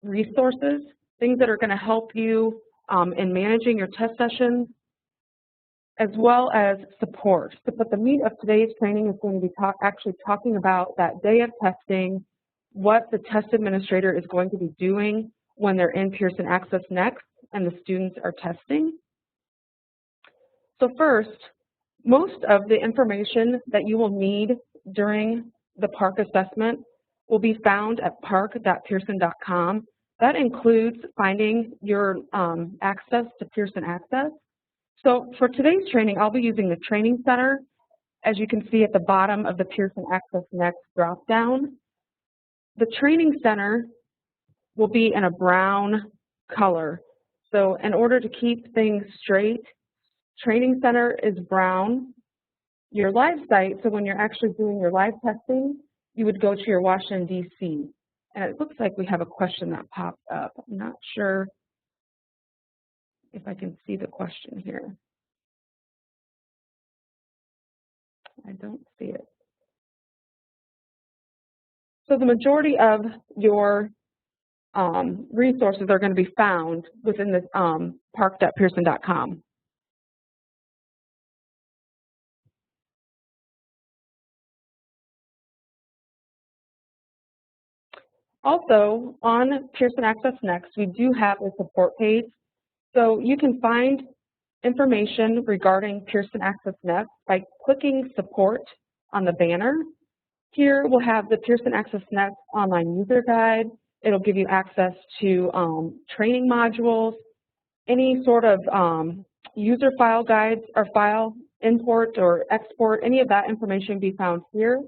resources, things that are going to help you in managing your test sessions, as well as support. But the meat of today's training is going to be actually talking about that day of testing, what the test administrator is going to be doing when they're in Pearson Access Next and the students are testing. So first, most of the information that you will need during the PARCC assessment will be found at parcc.pearson.com. That includes finding your access to Pearson Access. So for today's training, I'll be using the Training Center, as you can see at the bottom of the Pearson Access Next dropdown. The Training Center will be in a brown color. So in order to keep things straight, Training Center is brown. Your live site, so when you're actually doing your live testing, you would go to your Washington, D.C. And it looks like we have a question that popped up. I'm not sure if I can see the question here. I don't see it. So the majority of your resources are going to be found within the parcc.pearson.com. Also, on Pearson Access Next, we do have a support page. So you can find information regarding Pearson Access Next by clicking support on the banner. Here we'll have the Pearson Access Next online user guide. It'll give you access to training modules, any sort of user file guides or file import or export. Any of that information can be found here.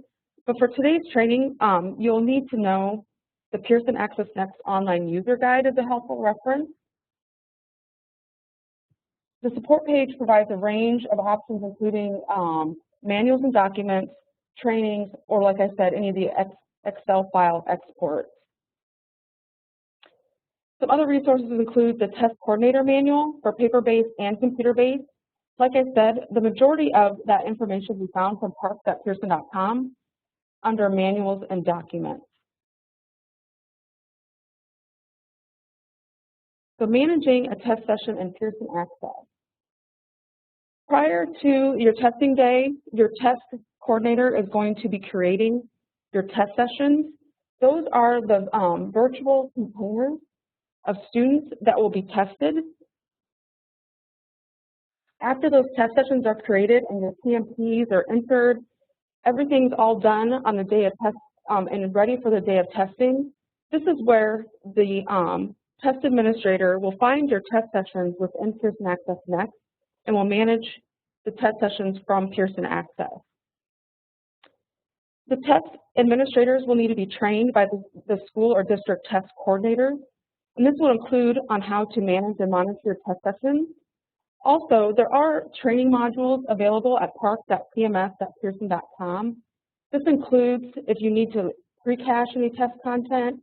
But for today's training, you'll need to know the Pearson Access Next online user guide is a helpful reference. The support page provides a range of options, including manuals and documents, trainings, or like I said, any of the Excel file exports. Some other resources include the Test Coordinator Manual for paper-based and computer-based. Like I said, the majority of that information will be found from parcc.pearson.com under manuals and documents. So managing a test session in Pearson Access. Prior to your testing day, your test coordinator is going to be creating your test sessions. Those are the virtual containers of students that will be tested. After those test sessions are created and your PMPs are entered, everything's all done on the day of test and ready for the day of testing. This is where the test administrator will find your test sessions within Pearson Access Next and will manage the test sessions from Pearson Access. The test administrators will need to be trained by the school or district test coordinator, and this will include on how to manage and monitor your test sessions. Also, there are training modules available at parcc.pms.pearson.com. This includes if you need to pre-cache any test content,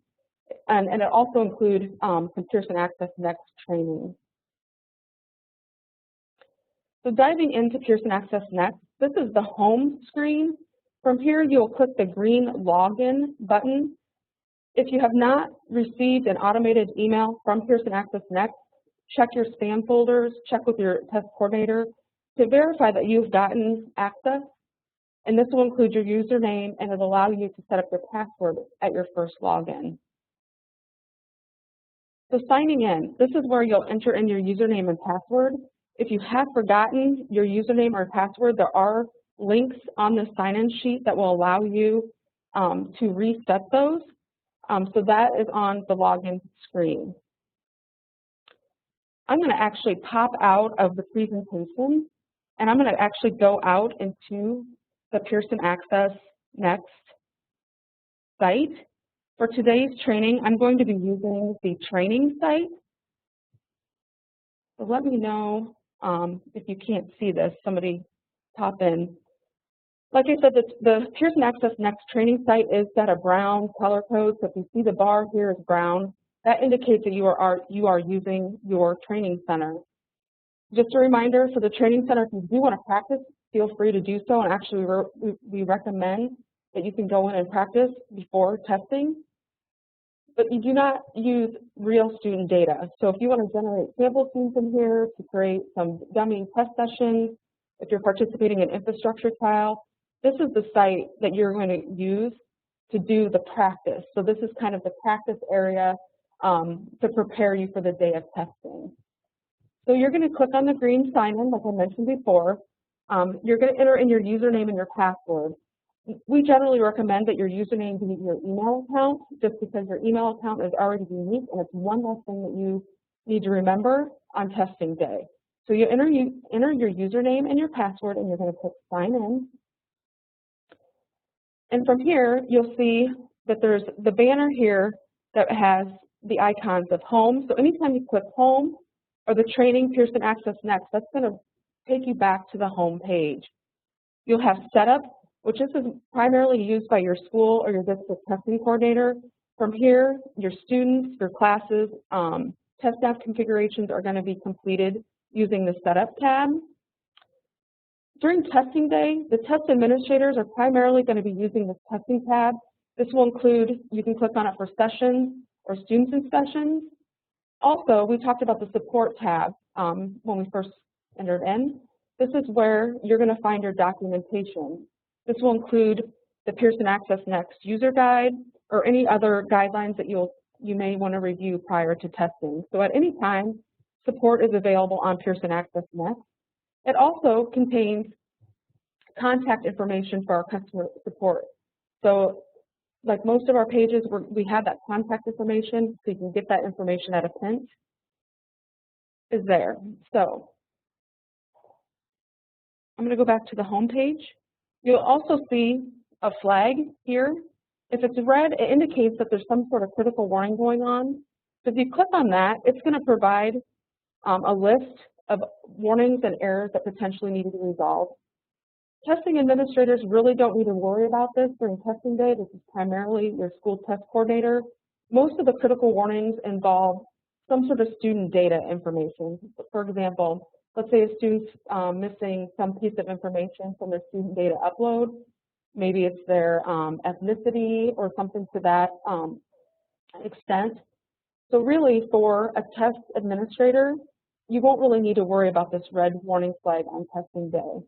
and it also includes some Pearson Access Next training. So diving into Pearson Access Next, this is the home screen. From here, you'll click the green login button. If you have not received an automated email from Pearson Access Next, check your spam folders, check with your test coordinator to verify that you've gotten access. And this will include your username, and it'll allow you to set up your password at your first login. So signing in, this is where you'll enter in your username and password. If you have forgotten your username or password, there are links on the sign-in sheet that will allow you to reset those. So that is on the login screen. I'm going to actually pop out of the presentation, and I'm going to actually go out into the Pearson Access Next site. For today's training, I'm going to be using the training site. So let me know if you can't see this. Somebody pop in. Like I said, the Pearson Access Next training site is got a brown color code. So if you see the bar here is brown, that indicates that you are using your training center. Just a reminder for the training center, if you do want to practice, feel free to do so. And actually, we recommend that you can go in and practice before testing. but you do not use real student data. So if you want to generate sample students in here to create some dummy test sessions, if you're participating in infrastructure trial, this is the site that you're going to use to do the practice. So this is kind of the practice area to prepare you for the day of testing. So you're going to click on the green sign-in, like I mentioned before. You're going to enter in your username and your password. We generally recommend that your username be your email account, just because your email account is already unique, and it's one less thing that you need to remember on testing day. So you enter your username and your password, and you're going to click sign in. And from here, you'll see that there's the banner here that has the icons of home. So anytime you click home or the training Pearson Access Next, that's going to take you back to the home page. You'll have setup, which this is primarily used by your school or your district testing coordinator. From here, your students, your classes, test staff configurations are going to be completed using the setup tab. During testing day, the test administrators are primarily going to be using this testing tab. This will include, you can click on it for sessions or students in sessions. Also, we talked about the support tab when we first entered in. This is where you're going to find your documentation. This will include the Pearson Access Next user guide or any other guidelines that you may want to review prior to testing. So at any time, support is available on Pearson Access Next. It also contains contact information for our customer support. So like most of our pages, we have that contact information, so you can get that information at a pinch, is there. So I'm going to go back to the home page. You'll also see a flag here. If it's red, it indicates that there's some sort of critical warning going on. So if you click on that, it's going to provide a list of warnings and errors that potentially need to be resolved. Testing administrators really don't need to worry about this during testing day. This is primarily your school test coordinator. Most of the critical warnings involve some sort of student data information. For example, let's say a student's missing some piece of information from their student data upload. Maybe it's their ethnicity or something to that extent. So really, for a test administrator, you won't really need to worry about this red warning flag on testing day.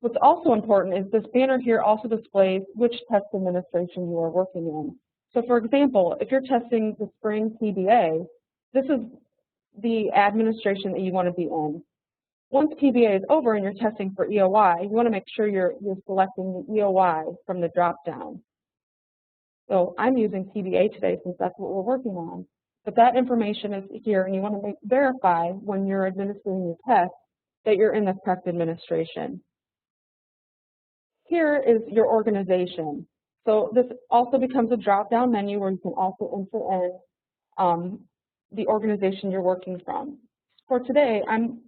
What's also important is this banner here also displays which test administration you are working in. So for example, if you're testing the spring PBA, this is the administration that you want to be in. Once PBA is over and you're testing for EOI, you want to make sure you're selecting the EOI from the drop-down. So I'm using PBA today since that's what we're working on. But that information is here, and you want to verify when you're administering your test that you're in the correct administration. Here is your organization. So this also becomes a drop-down menu where you can also enter in the organization you're working from. For today,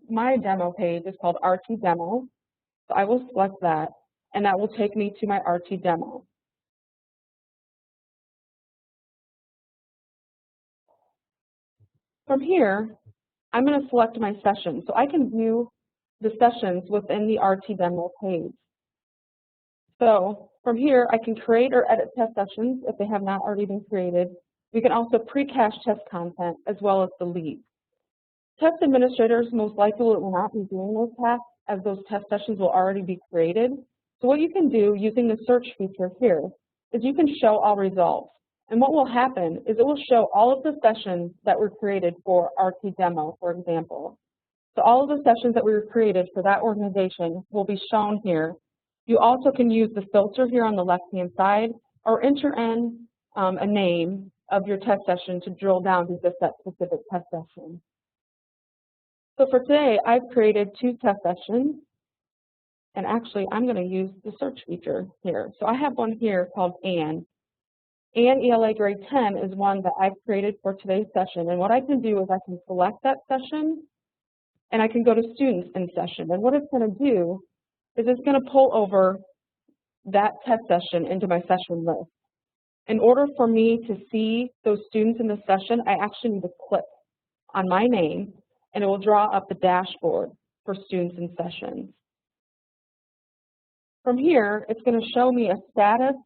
my demo page is called RT Demo. So I will select that, and that will take me to my RT Demo. From here, I'm going to select my session. So I can view the sessions within the RT Demo page. So from here, I can create or edit test sessions if they have not already been created. We can also pre-cache test content as well as delete. Test administrators most likely will not be doing those tasks as those test sessions will already be created. So what you can do using the search feature here is you can show all results. And what will happen is it will show all of the sessions that were created for RT Demo, for example. So all of the sessions that were created for that organization will be shown here. You also can use the filter here on the left-hand side or enter in a name of your test session to drill down to just that specific test session. So for today, I've created 2 test sessions, and actually I'm going to use the search feature here. So I have one here called Ann ELA Grade 10 is one that I've created for today's session, and what I can do is I can select that session, and I can go to Students in Session, and what it's going to do is it's going to pull over that test session into my session list. In order for me to see those students in the session, I actually need to click on my name, and it will draw up the dashboard for students in sessions. From here, it's going to show me a status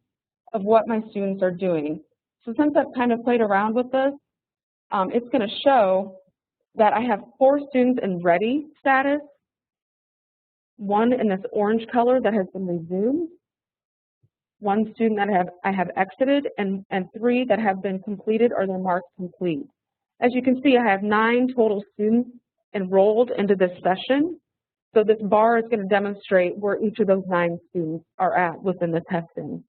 of what my students are doing. So since I've kind of played around with this, it's going to show that I have 4 students in ready status, 1 in this orange color that has been resumed, 1 student that I have exited, and 3 that have been completed or they're marked complete. As you can see, I have 9 total students enrolled into this session. So this bar is going to demonstrate where each of those 9 students are at within the testing.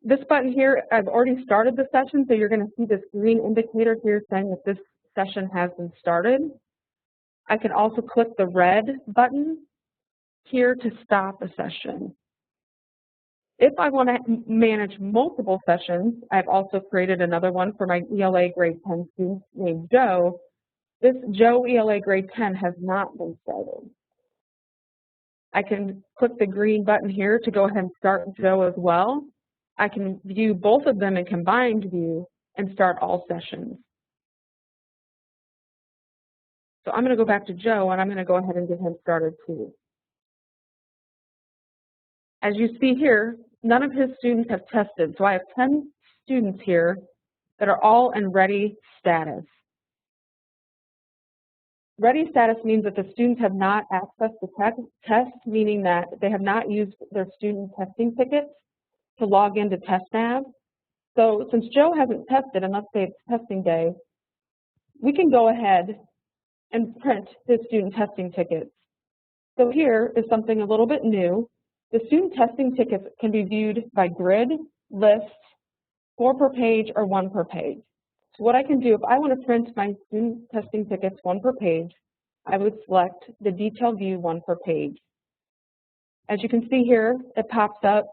This button here, I've already started the session, so you're going to see this green indicator here saying that this session has been started. I can also click the red button here to stop a session. If I want to manage multiple sessions, I've also created another one for my ELA grade 10 student named Joe. This Joe ELA grade 10 has not been started. I can click the green button here to go ahead and start Joe as well. I can view both of them in combined view and start all sessions. So I'm going to go back to Joe and I'm going to go ahead and get him started too. As you see here, none of his students have tested. So I have 10 students here that are all in ready status. Ready status means that the students have not accessed the test, meaning that they have not used their student testing tickets to log into TestNav. So since Joe hasn't tested, and let's say it's testing day, we can go ahead and print his student testing tickets. So here is something a little bit new. The student testing tickets can be viewed by grid, list, 4 per page, or 1 per page. So what I can do, if I want to print my student testing tickets 1 per page, I would select the detail view 1 per page. As you can see here, it pops up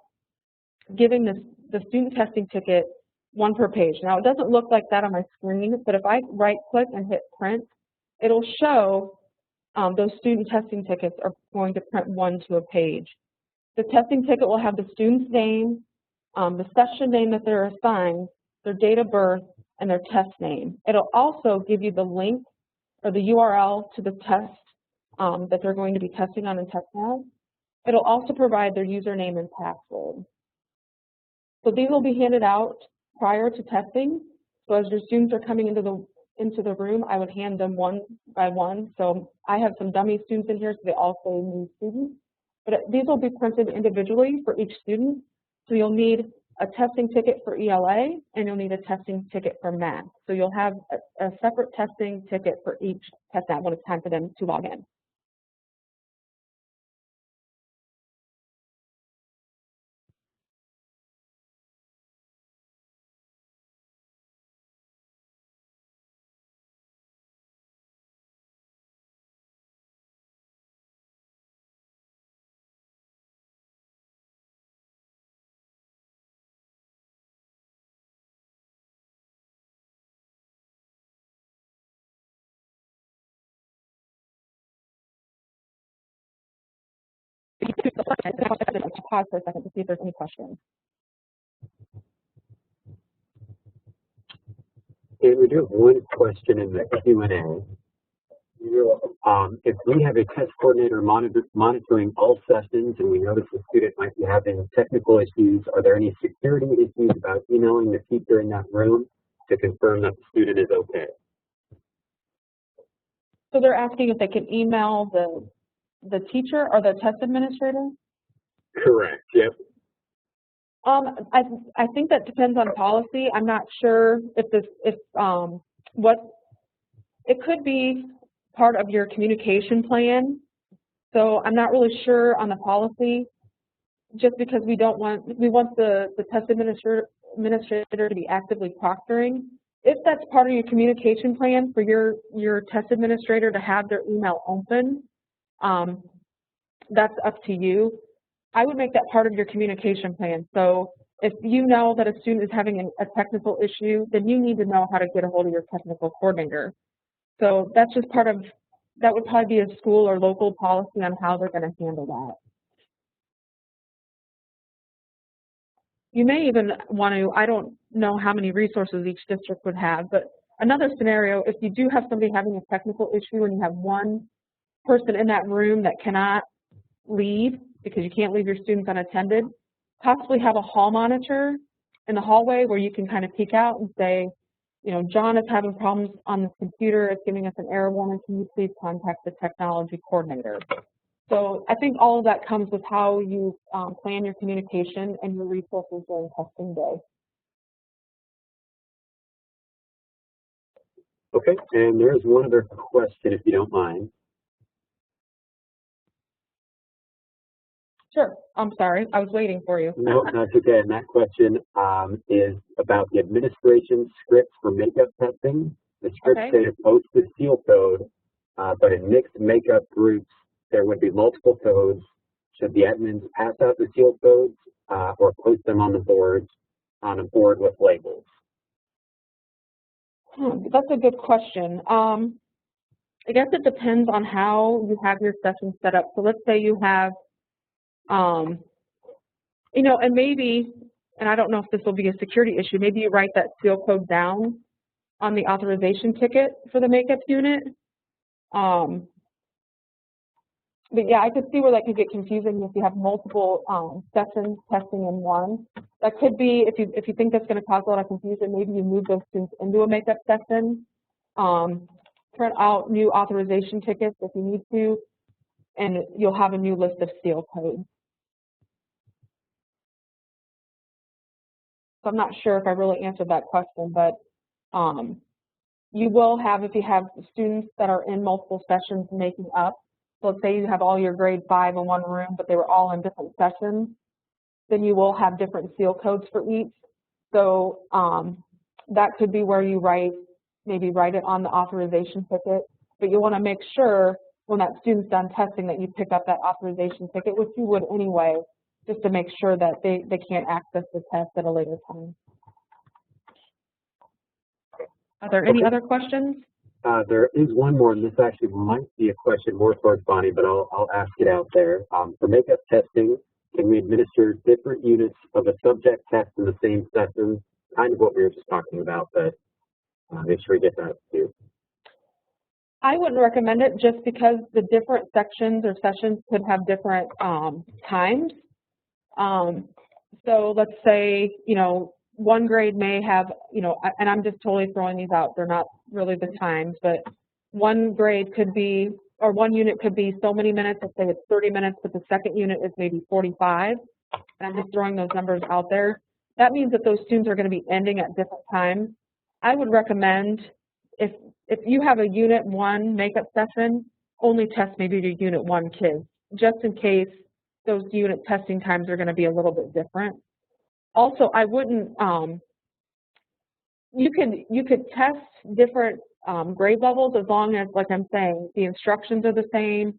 giving the student testing ticket 1 per page. Now it doesn't look like that on my screen, but if I right click and hit print, it'll show those student testing tickets are going to print 1 to a page. The testing ticket will have the student's name, the session name that they're assigned, their date of birth, and their test name. It'll also give you the link or the URL to the test that they're going to be testing on in TestNav. It'll also provide their username and password. So these will be handed out prior to testing. So as your students are coming into the room, I would hand them 1 by 1. So I have some dummy students in here, so they all say new students. But these will be printed individually for each student. So you'll need a testing ticket for ELA, and you'll need a testing ticket for math. So you'll have a separate testing ticket for each TestNav when it's time for them to log in. Pause for a second to see if there's any questions. Okay, we do have one question in the Q&A. If we have a test coordinator monitoring all sessions and we notice the student might be having technical issues, are there any security issues about emailing the teacher in that room to confirm that the student is okay? So they're asking if they can email the teacher or the test administrator? Correct, yep. I think that depends on policy. I'm not sure if it could be part of your communication plan. So I'm not really sure on the policy, just because we want the test administrator to be actively proctoring. If that's part of your communication plan for your test administrator to have their email open, that's up to you. I would make that part of your communication plan. So if you know that a student is having a technical issue, then you need to know how to get a hold of your technical coordinator. So that's just part of, that would probably be a school or local policy on how they're going to handle that. You may even want to, I don't know how many resources each district would have, but another scenario, if you do have somebody having a technical issue and you have one person in that room that cannot leave because you can't leave your students unattended, possibly have a hall monitor in the hallway where you can kind of peek out and say, you know, John is having problems on this computer, it's giving us an error warning, can you please contact the technology coordinator? So I think all of that comes with how you plan your communication and your resources during testing day. Okay, and there's one other question, if you don't mind. Sure, I'm sorry, I was waiting for you. No, that's okay, and that question is about the administration scripts for makeup testing. The scripts say to post the seal code, but in mixed makeup groups, there would be multiple codes. Should the admins pass out the seal codes or post them on the boards on a board with labels? That's a good question. I guess it depends on how you have your session set up. So let's say you have, you know, and maybe, and I don't know if this will be a security issue, maybe you write that seal code down on the authorization ticket for the makeup unit. But yeah, I could see where that could get confusing if you have multiple sessions testing in one. That could be, if you think that's going to cause a lot of confusion, maybe you move those students into a makeup session, print out new authorization tickets if you need to, and you'll have a new list of seal codes. So I'm not sure if I really answered that question, but you will have, if you have students that are in multiple sessions making up, so let's say you have all your grade 5 in one room, but they were all in different sessions, then you will have different seal codes for each. So that could be where you maybe write it on the authorization ticket, but you want to make sure when that student's done testing that you pick up that authorization ticket, which you would anyway, just to make sure that they can't access the test at a later time. Are there any other questions? There is one more, and this actually might be a question more towards Bonnie, but I'll ask it out there. For makeup testing, can we administer different units of a subject test in the same session? Kind of what we were just talking about, but make sure we get that too. I wouldn't recommend it just because the different sections or sessions could have different times. So let's say, you know, one grade may have, you know, and I'm just totally throwing these out, they're not really the times, but one grade could be, or one unit could be so many minutes, let's say it's 30 minutes, but the second unit is maybe 45, and I'm just throwing those numbers out there. That means that those students are going to be ending at different times. I would recommend, if you have a unit 1 makeup session, only test maybe your unit 1 kids, just in case those unit testing times are going to be a little bit different. Also, I wouldn't, you could test different grade levels as long as, like I'm saying, the instructions are the same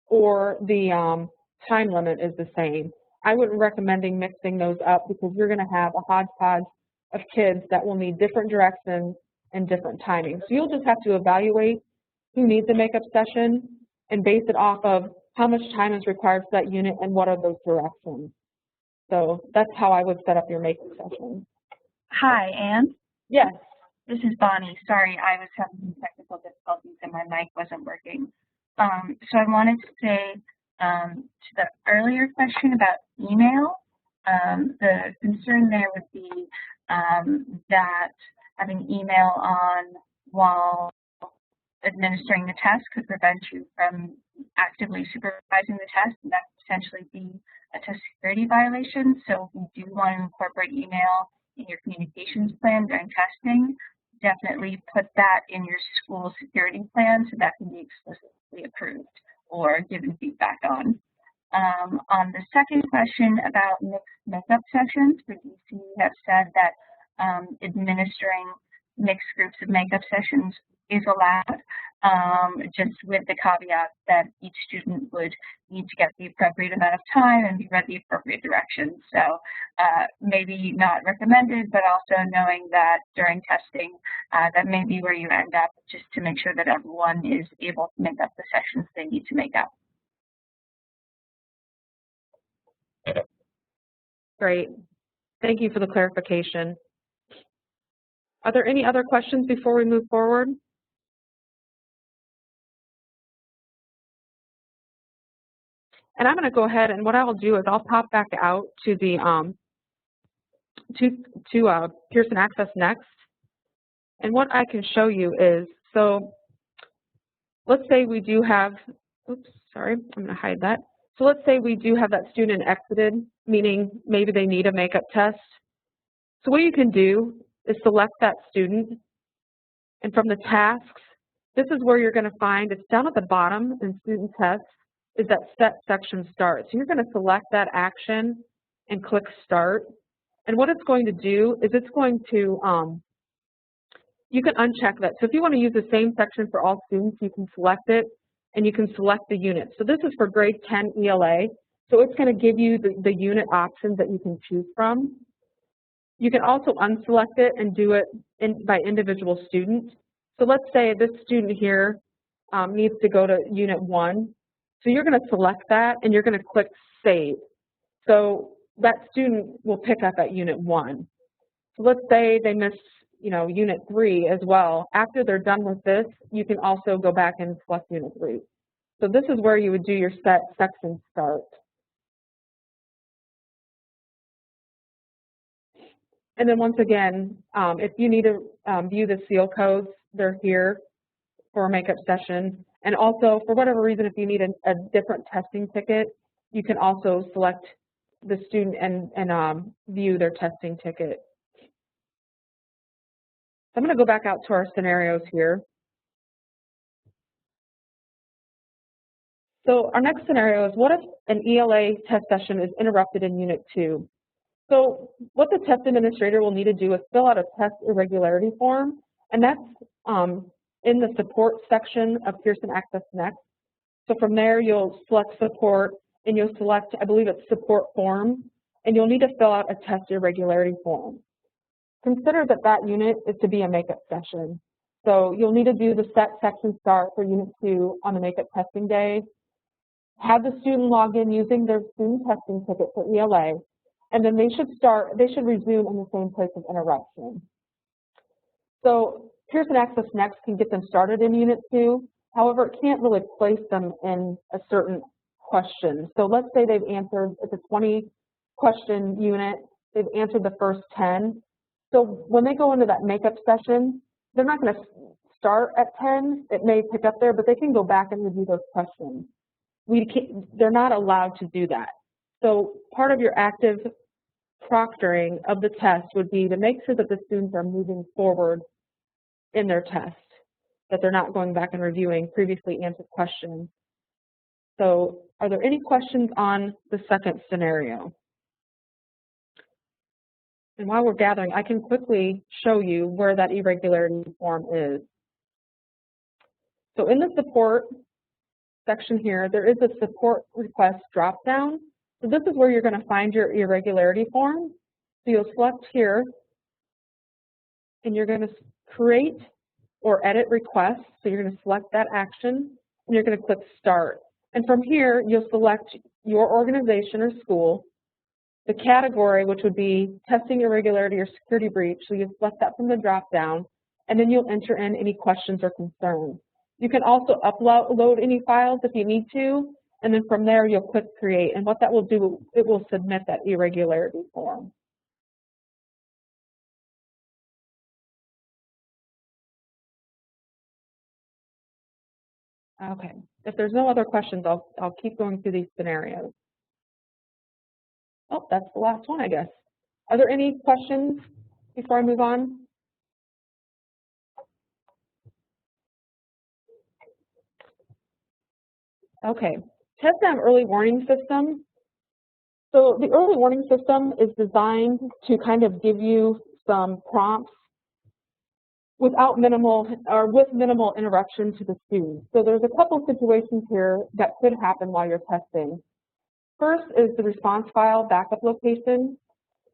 or the time limit is the same. I wouldn't recommend mixing those up because you're going to have a hodgepodge of kids that will need different directions and different timings. So you'll just have to evaluate who needs a makeup session and base it off of how much time is required for that unit and what are those directions. So that's how I would set up your makeup session. Hi, Anne? Yes. This is Bonnie. Sorry, I was having some technical difficulties and my mic wasn't working. So I wanted to say to the earlier question about email, the concern there would be that having email on while administering the test could prevent you from actively supervising the test, and that could potentially be a test security violation. So if you do want to incorporate email in your communications plan during testing, definitely put that in your school security plan so that can be explicitly approved or given feedback on. On the second question about mixed makeup sessions, for DC, we have said that administering mixed groups of makeup sessions is allowed, just with the caveat that each student would need to get the appropriate amount of time and be read the appropriate directions. So maybe not recommended, but also knowing that during testing, that may be where you end up, just to make sure that everyone is able to make up the sessions they need to make up. Great. Thank you for the clarification. Are there any other questions before we move forward? And I'm going to go ahead, and what I'll do is I'll pop back out to the Pearson Access Next. And what I can show you is, so let's say we do have, oops, sorry, I'm going to hide that. So let's say we do have that student exited, meaning maybe they need a makeup test. So what you can do is select that student, and from the tasks, this is where you're going to find, it's down at the bottom in student tests, is that set section start. So you're going to select that action and click start. And what it's going to do is it's going to, you can uncheck that. So if you want to use the same section for all students, you can select it and you can select the unit. So this is for grade 10 ELA. So it's going to give you the unit options that you can choose from. You can also unselect it and do it by individual student. So let's say this student here needs to go to Unit 1. So you're going to select that and you're going to click Save. So that student will pick up at Unit 1. So let's say they miss, Unit 3 as well. After they're done with this, you can also go back and select Unit 3. So this is where you would do your set section start. And then once again, if you need to view the seal codes, they're here for a makeup session. And also, for whatever reason, if you need a different testing ticket, you can also select the student and view their testing ticket. So I'm going to go back out to our scenarios here. So our next scenario is, what if an ELA test session is interrupted in Unit 2? So what the test administrator will need to do is fill out a test irregularity form, and that's in the support section of Pearson Access Next. So from there, you'll select support, and you'll select, I believe it's support form, and you'll need to fill out a test irregularity form. Consider that that unit is to be a makeup session. So you'll need to do the set section start for Unit 2 on the makeup testing day, have the student log in using their student testing ticket for ELA, and then they should resume in the same place of interruption. So Pearson Access Next can get them started in Unit 2. However, it can't really place them in a certain question. So let's say they've answered, it's a 20-question unit, they've answered the first 10. So when they go into that makeup session, they're not going to start at 10. It may pick up there, but they can go back and review those questions. They're not allowed to do that. So part of your active proctoring of the test would be to make sure that the students are moving forward in their test, that they're not going back and reviewing previously answered questions. So are there any questions on the second scenario? And while we're gathering, I can quickly show you where that irregularity form is. So in the support section here, there is a support request drop-down. So this is where you're going to find your irregularity form. So you'll select here, and you're going to create or edit request. So you're going to select that action, and you're going to click Start. And from here, you'll select your organization or school, the category, which would be testing irregularity or security breach. So you'll select that from the drop-down, and then you'll enter in any questions or concerns. You can also upload any files if you need to, and then from there you'll click Create, and what that will do, it will submit that irregularity form. Okay, if there's no other questions, I'll keep going through these scenarios. Oh, that's the last one, I guess. Are there any questions before I move on? Okay, TestNav early warning system. So the early warning system is designed to kind of give you some prompts with minimal interruption to the student. So there's a couple situations here that could happen while you're testing. First is the response file backup location.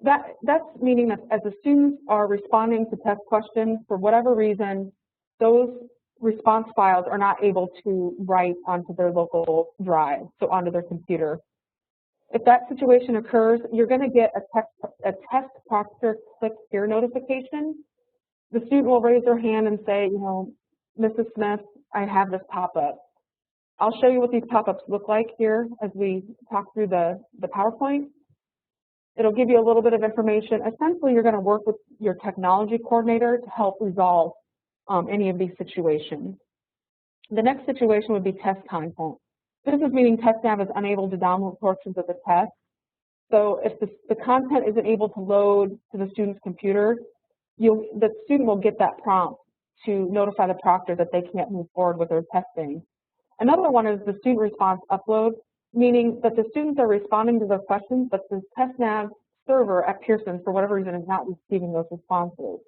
That's meaning that as the students are responding to test questions, for whatever reason, those response files are not able to write onto their local drive, so onto their computer. If that situation occurs, you're going to get a test proctor click here notification. The student will raise their hand and say, Mrs. Smith, I have this pop-up. I'll show you what these pop-ups look like here as we talk through the PowerPoint. It'll give you a little bit of information. Essentially, you're going to work with your technology coordinator to help resolve any of these situations. The next situation would be test content. This is meaning TestNav is unable to download portions of the test. So if the content isn't able to load to the student's computer, the student will get that prompt to notify the proctor that they can't move forward with their testing. Another one is the student response upload, meaning that the students are responding to their questions, but the TestNav server at Pearson, for whatever reason, is not receiving those responses.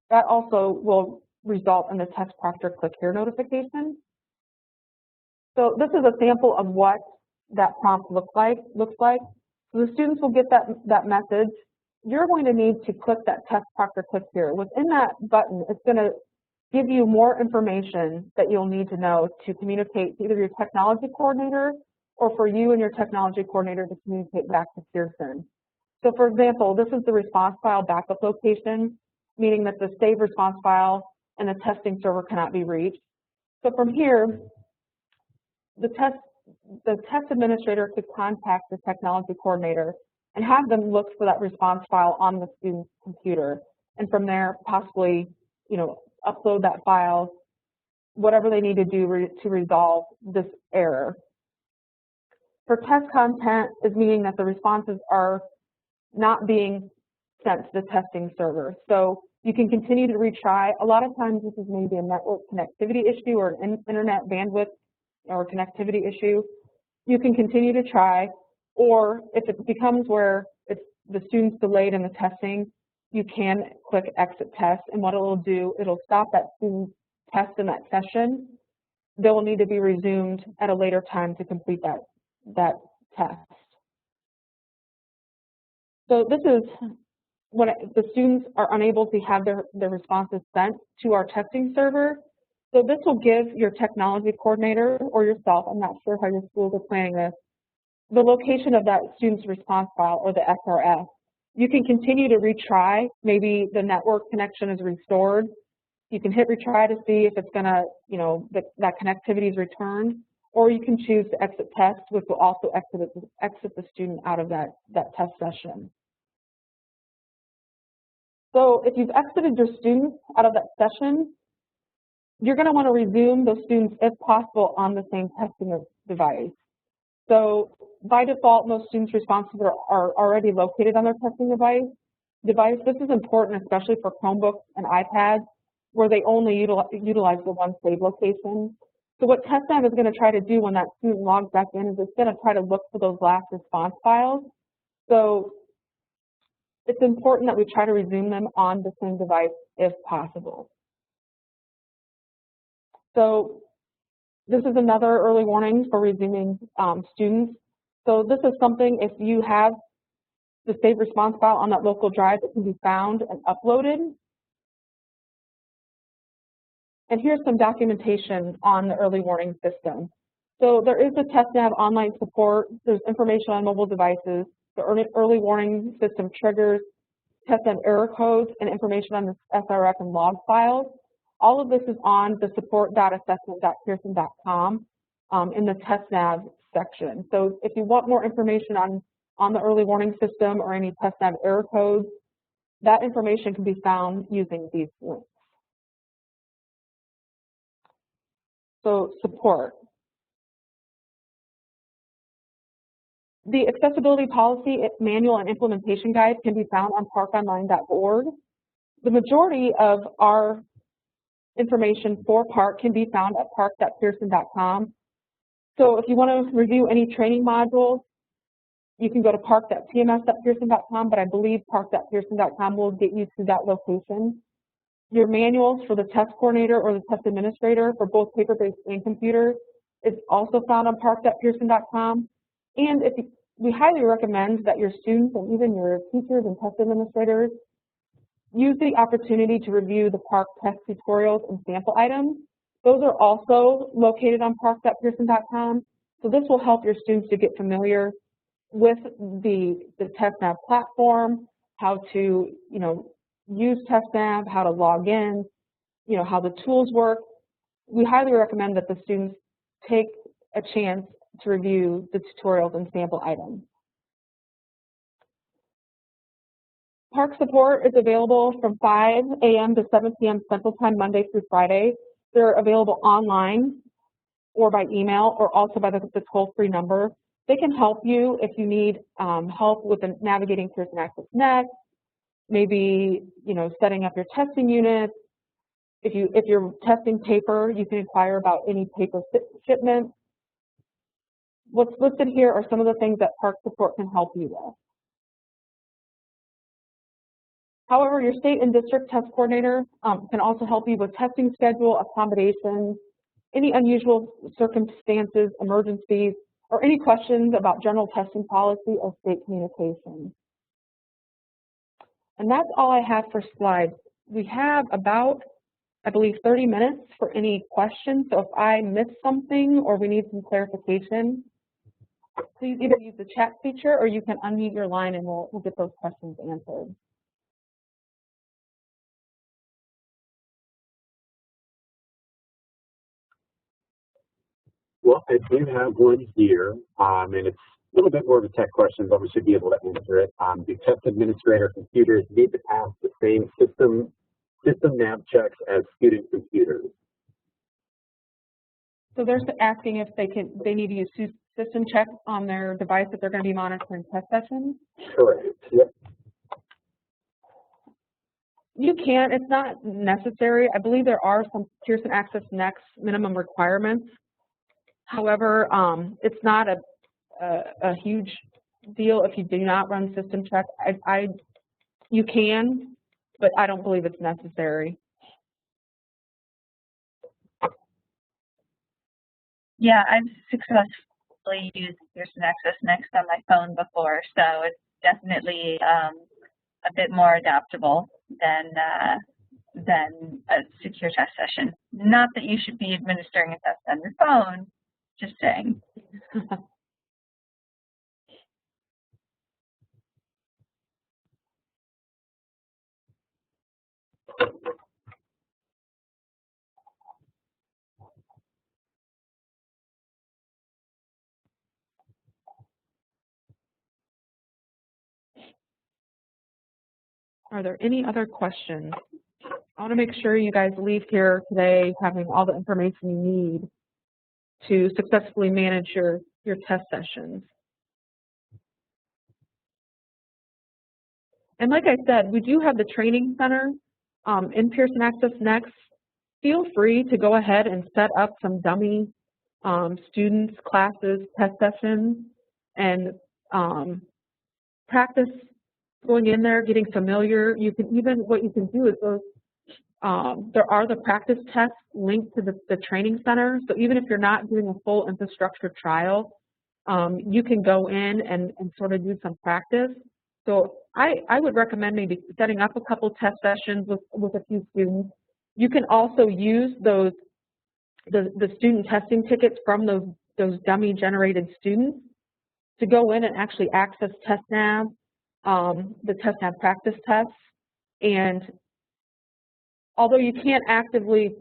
That also will result in the test proctor click here notification. So this is a sample of what that prompt looks like. So the students will get that message. You're going to need to click that test proctor click here. Within that button, it's going to give you more information that you'll need to know to communicate to either your technology coordinator or for you and your technology coordinator to communicate back to Pearson. So for example, this is the response file backup location, meaning that the saved response file and the testing server cannot be reached. So from here, the test administrator could contact the technology coordinator and have them look for that response file on the student's computer, and from there possibly, upload that file, whatever they need to do to resolve this error. For test content is meaning that the responses are not being sent to the testing server. So you can continue to retry. A lot of times this is maybe a network connectivity issue or an internet bandwidth or connectivity issue. You can continue to try, or if it becomes where the student's delayed in the testing, you can click exit test, and what it will do, it'll stop that student's test in that session. They will need to be resumed at a later time to complete that test. So this is when the students are unable to have their responses sent to our testing server. So this will give your technology coordinator or yourself, I'm not sure how your schools are planning this, the location of that student's response file or the SRF. You can continue to retry. Maybe the network connection is restored. You can hit retry to see if it's going to, that connectivity is returned, or you can choose to exit test, which will also exit the student out of that test session. So if you've exited your students out of that session, you're going to want to resume those students, if possible, on the same testing device. So by default, most students' responses are already located on their testing device. This is important, especially for Chromebooks and iPads, where they only utilize the one save location. So what TestNav is going to try to do when that student logs back in is it's going to try to look for those last response files. So it's important that we try to resume them on the same device if possible. So this is another early warning for resuming students. So this is something, if you have the saved response file on that local drive, it can be found and uploaded. And here's some documentation on the early warning system. So there is the TestNav online support. There's information on mobile devices, the early warning system triggers, TestNav error codes, and information on the SRF and log files. All of this is on the support.assessment.pearson.com in the TestNav section. So if you want more information on the early warning system or any TestNav error codes, that information can be found using these links. So support. The accessibility policy manual and implementation guide can be found on parconline.org. The majority of our information for PARCC can be found at parcc.pearson.com. So if you want to review any training modules, you can go to parcc.pms.pearson.com, but I believe parcc.pearson.com will get you to that location. Your manuals for the test coordinator or the test administrator for both paper-based and computer is also found on parcc.pearson.com. And we highly recommend that your students and even your teachers and test administrators use the opportunity to review the PARCC test tutorials and sample items. Those are also located on parcc.pearson.com. So this will help your students to get familiar with the TestNav platform, how to use TestNav, how to log in, how the tools work. We highly recommend that the students take a chance to review the tutorials and sample items. PARCC support is available from 5 a.m. to 7 p.m. Central Time, Monday through Friday. They're available online or by email or also by the toll-free number. They can help you if you need help with navigating Pearson Access Next, maybe setting up your testing units. If you're testing paper, you can inquire about any paper shipments. What's listed here are some of the things that PARCC support can help you with. However, your state and district test coordinator can also help you with testing schedule, accommodations, any unusual circumstances, emergencies, or any questions about general testing policy or state communications. And that's all I have for slides. We have about, I believe, 30 minutes for any questions. So if I missed something or we need some clarification, please either use the chat feature or you can unmute your line and we'll get those questions answered. Well, I do have one here, and it's a little bit more of a tech question, but we should be able to answer it. Do test administrator computers need to pass the same system nav checks as student computers? So they're asking if they need to use system check on their device that they're going to be monitoring test sessions? Correct. Yep. You can. It's not necessary. I believe there are some Pearson Access Next minimum requirements. However, it's not a huge deal if you do not run system check. You can, but I don't believe it's necessary. Yeah, I've successfully used Pearson Access Next on my phone before, so it's definitely a bit more adaptable than a secure test session. Not that you should be administering a test on your phone, just saying. Are there any other questions? I want to make sure you guys leave here today having all the information you need to successfully manage your test sessions. And like I said, we do have the training center in Pearson Access Next. Feel free to go ahead and set up some dummy students, classes, test sessions, and practice going in there, getting familiar. You can even, what you can do is those, there are the practice tests linked to the training center. So even if you're not doing a full infrastructure trial, you can go in and sort of do some practice. So I would recommend maybe setting up a couple test sessions with a few students. You can also use the student testing tickets from those dummy generated students to go in and actually access TestNav, the TestNav practice tests. And although you can't actively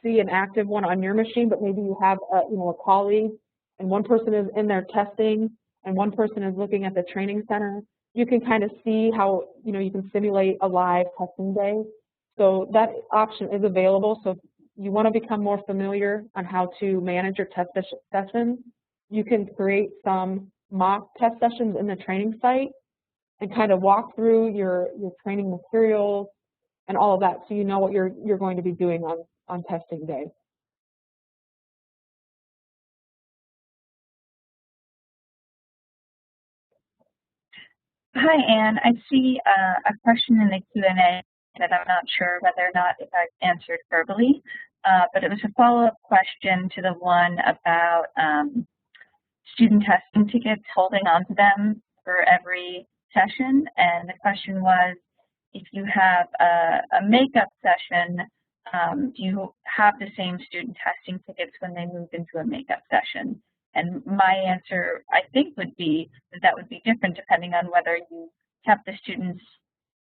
see an active one on your machine, but maybe you have a colleague and one person is in there testing and one person is looking at the training center, you can kind of see how you can simulate a live testing day. So that option is available. So if you want to become more familiar on how to manage your test sessions, you can create some mock test sessions in the training site and kind of walk through your training materials and all of that, so you know what you're going to be doing on testing day. Hi, Anne. I see a question in the Q&A that I'm not sure whether or not if I've answered verbally, but it was a follow-up question to the one about student testing tickets, holding on to them for every session. And the question was, if you have a makeup session, do you have the same student testing tickets when they move into a makeup session? And my answer, I think, would be that would be different depending on whether you kept the students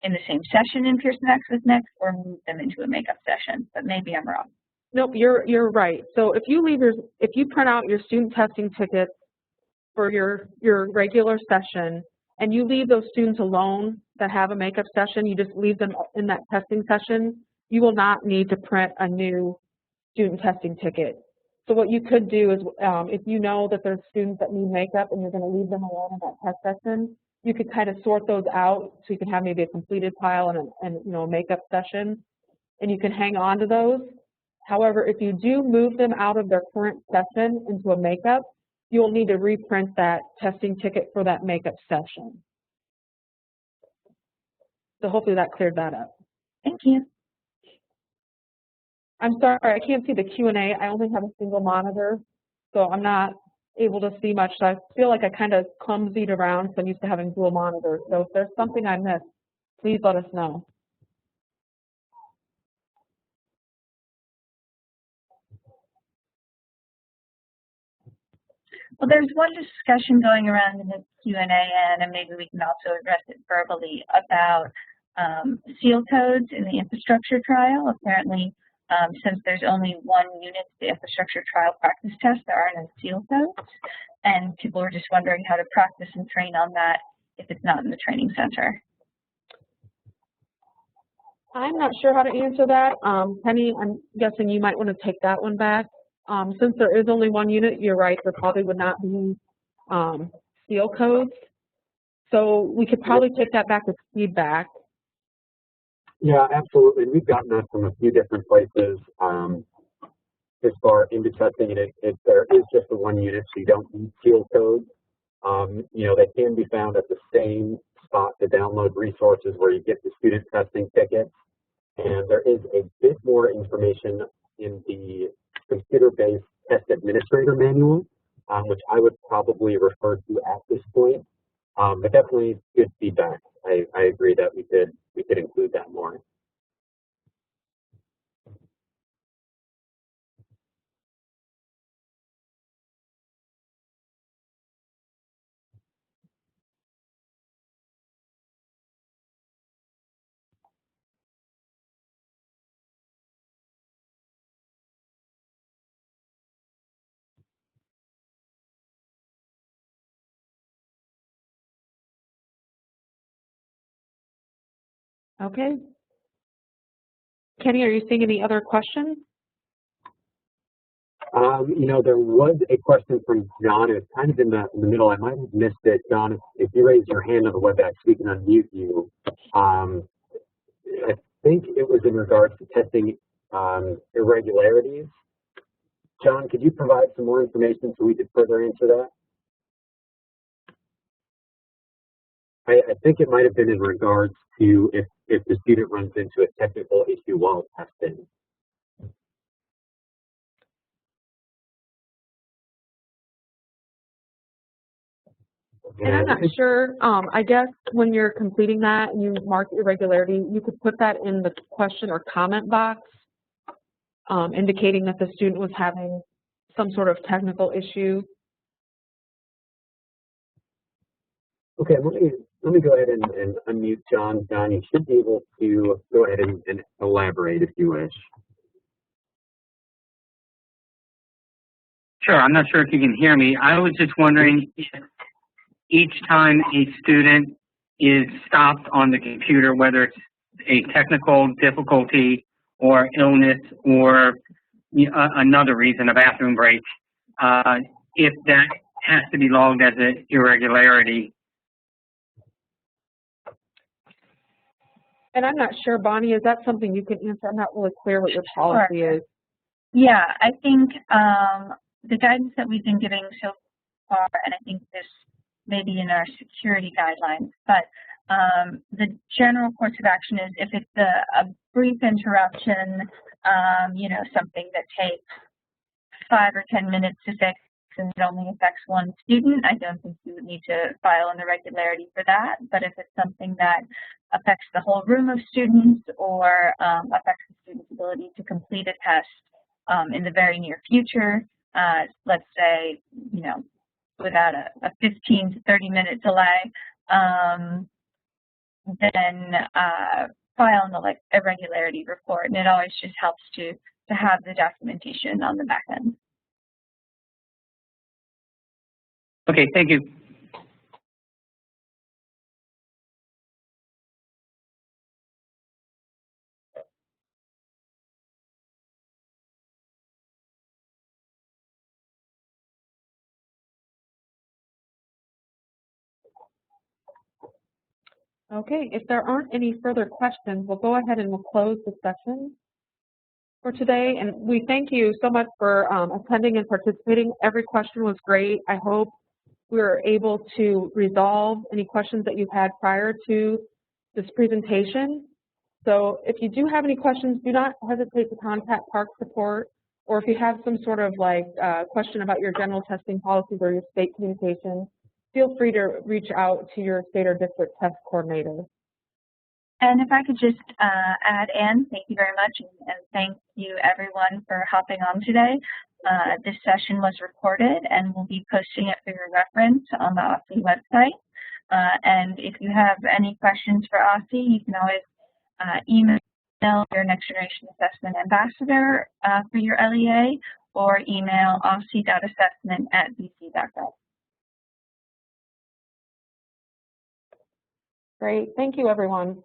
in the same session in Pearson Access Next or move them into a makeup session, but maybe I'm wrong. Nope, you're right. So if you print out your student testing tickets for your regular session and you leave those students alone that have a makeup session, you just leave them in that testing session. You will not need to print a new student testing ticket. So what you could do is, if you know that there's students that need makeup and you're going to leave them alone in that test session, you could kind of sort those out so you can have maybe a completed pile and you know, a makeup session, and you can hang on to those. However, if you do move them out of their current session into a makeup, you'll need to reprint that testing ticket for that makeup session. So hopefully that cleared that up. Thank you. I'm sorry, I can't see the Q&A. I only have a single monitor, so I'm not able to see much. So I feel like I kind of clumsied around, so I'm used to having dual monitors. So if there's something I missed, please let us know. Well, there's one discussion going around in the Q&A, and maybe we can also address it verbally about seal codes in the infrastructure trial. Apparently, since there's only one unit, the infrastructure trial practice test, there are no seal codes, and people are just wondering how to practice and train on that if it's not in the training center. I'm not sure how to answer that. Penny, I'm guessing you might want to take that one back. Since there is only one unit, you're right, there probably would not be seal codes. So we could probably take that back as feedback. Yeah, absolutely. We've gotten that from a few different places. As far into testing it, there is just the one unit, so you don't need seal codes. You know, they can be found at the same spot to download resources where you get the student testing tickets. And there is a bit more information in the computer-based test administrator manual, which I would probably refer to at this point. But definitely good feedback. I agree that we could include that more. Okay. Kenny, are you seeing any other questions? You know, there was a question from John. It's kind of in the middle. I might have missed it. John, if you raise your hand on the WebEx, we can unmute you. I think it was in regards to testing irregularities. John, could you provide some more information so we could further answer that? I think it might have been in regards to if the student runs into a technical issue while testing. And I'm not sure, I guess when you're completing that and you mark irregularity, you could put that in the question or comment box, indicating that the student was having some sort of technical issue. Okay, let me go ahead and unmute John. John, you should be able to go ahead and elaborate if you wish. Sure, I'm not sure if you can hear me. I was just wondering if each time a student is stopped on the computer, whether it's a technical difficulty or illness or another reason, a bathroom break, if that has to be logged as an irregularity. And I'm not sure, Bonnie, is that something you can answer? I'm not really clear what your policy is. Yeah, I think the guidance that we've been giving so far, and I think this may be in our security guidelines, but the general course of action is if it's a brief interruption, you know, something that takes 5 or 10 minutes to fix and it only affects one student, I don't think you would need to file an irregularity for that. But if it's something that affects the whole room of students or affects the student's ability to complete a test in the very near future, let's say, you know, without a 15 to 30 minute delay, then file an irregularity report. And it always just helps to have the documentation on the back end. Okay, thank you. Okay, if there aren't any further questions, we'll go ahead and we'll close the session for today. And we thank you so much for attending and participating. Every question was great. I hope we were able to resolve any questions that you've had prior to this presentation. So if you do have any questions, do not hesitate to contact PARCC support, or if you have some sort of question about your general testing policies or your state communication, feel free to reach out to your state or district test coordinator. And if I could just add, Anne, thank you very much, and thank you everyone for hopping on today. This session was recorded and we'll be posting it for your reference on the OSCE website. And if you have any questions for OSCE, you can always email your Next Generation Assessment Ambassador for your LEA, or email osce.assessment@bc.gov. Great, thank you everyone.